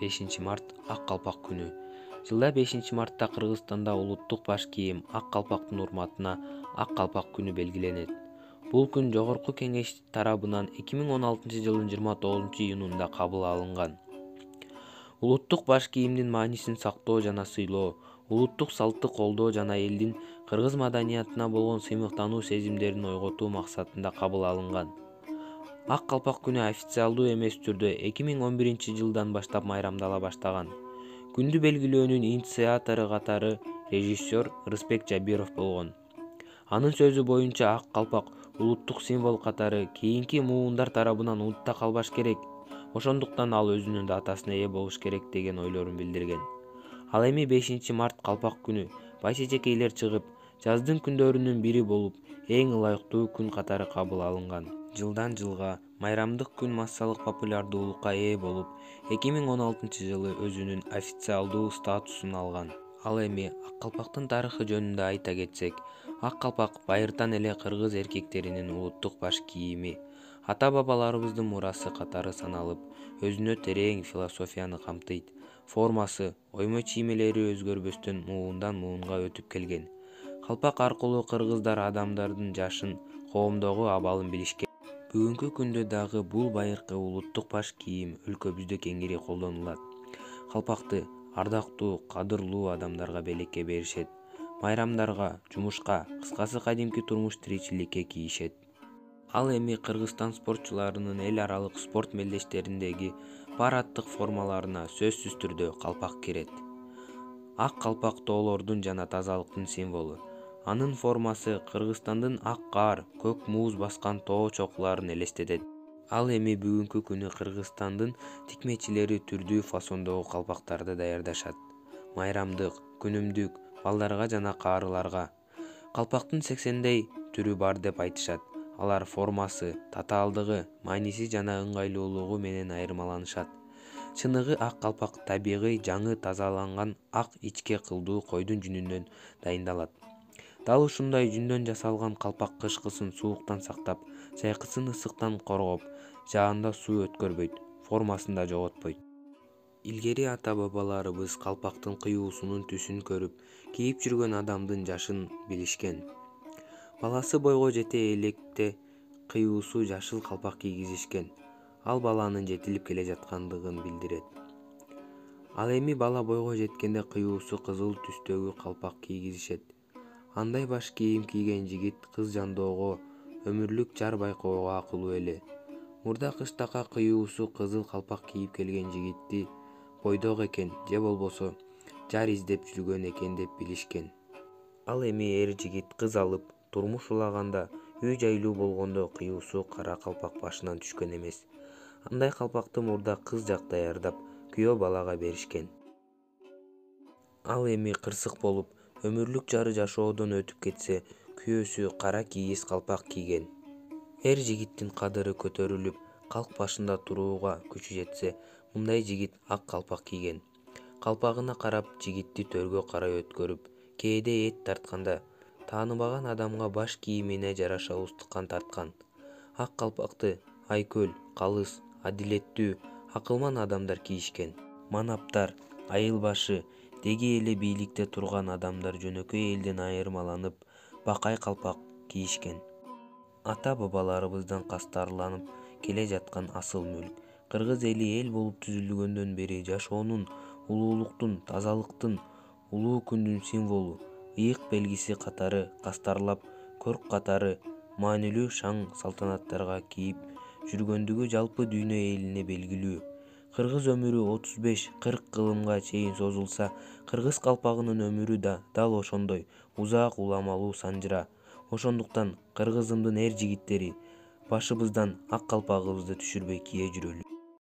5 март Ак калпак күнү. Жылда 5 мартта Кыргызстанда улуттук баш кийим ак калпактын урматына Ак калпак күнү белгиленет. Бул күн Жогорку Кеңеш тарабынан 2016-жылдын 29-июнунда кабыл алынган. Улуттук баш кийимдин маанисин сактоо жана сыйлоо, улуттук салтты колдоо жана элдин кыргыз маданиятына болгон сыймыктануу сезимдерин ойготуу максатында кабыл алынган. Ак калпак күнү официалдуу эмес түрдө 2011-жылдан баштап майрамдала баштаган. Күндү белгилөөнүн инициатору катары режиссер Рыспек Жабиров болгон. Анын сөзү боюнча ак калпак улуттук символ катары кийинки муундар тарабынан унутта калбаш керек. Ошондуктан ал өзүнүн датасына ээ болуш керек деген ойлорун билдирген. Ал эми 5 март калпак күнү баш эжекейлер чыгып, жаздын күндөрүнүн бири болуп, эң ылайыктуу күн катары кабыл алынган. Жылдан жылга майрамдык күн массалык популярдуулукка ээ болуп, 2016-жылы өзүнүн официалдуу статусун алган. Ал эми ак калпактын тарыхы жөнүндө айта кетсек, ак калпак байыртан эле кыргыз эркектеринин улуттук баш кийими, ата-бабаларыбыздын мурасы катары саналып, өзүнө терең философияны камтыйт. Формасы, оймо чиймелери өзгөрбөстөн муундан муунга өтүп келген. Калпак аркылуу кыргыздар адамдардын жашын, коомдогу абалын билишкен. Бүгүнкү күндө дагы бул байыркы улуттук баш кийим өлкөбүздө кеңири колдонулат. Калпакты ардактуу, кадырлуу адамдарга белекке беришет. Майрамдарга, жумушка, кыскасы кадимки турмуш тиричиликке кийишет. Ал эми Кыргызстан спортчуларынын эл аралык спорт мелдештериндеги парадтык формаларына сөзсүз түрдө калпак кирет. Ак калпак тоолордун жана тазалыктын символу. Анын формасы Кыргызстандын ак каар, көк мууз баскан тоо чокуларын элестетет. Ал эми бүгүнкү күнү Кыргызстандын тикмечилери түрдүү фасондогу калпактарды даярдашат. Майрамдык, күнүмдүк, балдарга жана каарыларга. Калпактын 80дей түрү бар деп айтышат. Алар формасы, татаалдыгы, мааниси жана ыңгайлуулугу менен айырмаланышат. Чыныгы ак калпак табигый жаңы тазаланган ак ичке кылдуу койдун жүнүнөн дайындалат. Дал ушундай жүндөн жасалган калпак кышкысын сууктан сактап, жайкысын ысыктан коргоп, жаанда суу өткөрбөйт, формасын да жоготпойт. Илгери ата-бабаларыбыз калпактын кыюусунун түсүн көрүп, кийип жүргөн адамдын жашын билишкен. Баласы бойго жете электе кыюусу жашыл калпак кийгизишкен. Ал баланын жетилип келе жаткандыгын билдирет. Ал эми бала бойго жеткенде кыюусу кызыл түстөгү калпак кийгизишет. Андай баш кийим кийген жигит кыз жандоого, өмүрлүк жар байкоого акылуу эле. Мурда кыштакка кыюусу кызыл калпак кийип келген жигитти бойдок экен же болбосо жар издеп жүргөн экен деп билишкен. Ал эми эр жигит кыз алып, турмуш улаганда, үй жайлуу болгондо кыюусу кара калпак башынан түшкөн эмес. Андай калпакты мурда кыз жак даярдап, күйөө балага беришкен. Ал эми кырсык болуп, өмүрлүк жары жашоодон өтүп кетсе, күйөөсү кара кийиз калпак кийген. Эр жигиттин кадыры көтөрүлүп, калк башында турууга күчү жетсе, мындай жигит ак калпак кийген. Калпагына карап, жигитти төргө карай өткөрүп, кээде эт тартканда, тааныбаган адамга баш кийимине жараша устукан тарткан. Ак калпакты айкөл, калыс, адилеттүү, акылман адамдар кийишкен. Манаптар, айылбашы, деги эле бийликте турган адамдар жөнөкөй элден айырмаланып, бакай калпак кийишкен. Ата-бабаларыбыздан кастарланып келе жаткан асыл мүлк. Кыргыз эли эл болуп түзүлгөндөн бери жашоонун, улуулуктун, тазалыктын, улуу күндүн символу, ыйык белгиси катары кастарлап, көрк катары маанилүү шаң салтанаттарга кийип жүргөндүгү жалпы дүйнө элине белгилүү. Кыргыз өмүрү 35-40 кылымга чейин созулса, кыргыз калпагынын өмүрү да дал ошондой узак уламалуу санжыра. Ошондуктан кыргызымдын эр жигиттери башыбыздан ак калпагыбызды түшүрбөй кие жүрөлү.